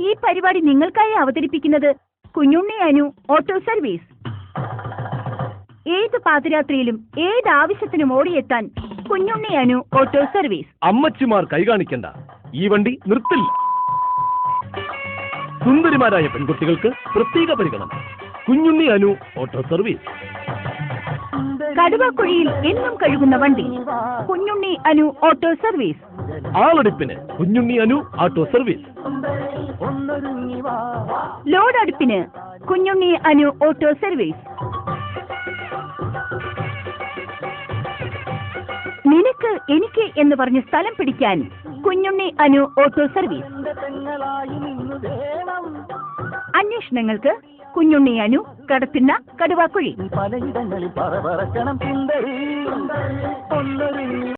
ഈ പരിപാടി നിങ്ങൾക്കായി അവതരിപ്പിക്കുന്നത് കുഞ്ഞുണ്ണി അനു ഓട്ടോ സർവീസ്. ഏത് പാതിരാത്രിയിലും ഏത് ആവശ്യത്തിനും ഓടിയെത്താൻ കുഞ്ഞുണ്ണി അനു ഓട്ടോ സർവീസ്. അമ്മച്ചിമാർ കൈകാണിക്കണ്ട, ഈ വണ്ടി നിർത്തില്ല. സുന്ദരിമാരായ പെൺകുട്ടികൾക്ക് പ്രത്യേക പരിഗണന. Kunjunni Anu auto service. കടുവാക്കുഴിയിൽ എന്നും കഴുകുന്ന വണ്ടി കുഞ്ഞുണ്ണി അനു ഓട്ടോ സർവീസ്. ആളടുപ്പിന് Kunjunni Anu auto service. Load അടുപ്പിന് കുഞ്ഞുണ്ണി അനു ഓട്ടോ സർവീസ്. നിനക്ക് എനിക്ക് എന്ന് പറഞ്ഞ് സ്ഥലം പിടിക്കാൻ കുഞ്ഞുണ്ണി അനു ഓട്ടോ സർവീസ്. അന്വേഷണങ്ങൾക്ക് കുഞ്ഞുണ്ണി അനു, കടത്തിണ്ണ, കടുവാക്കുഴി.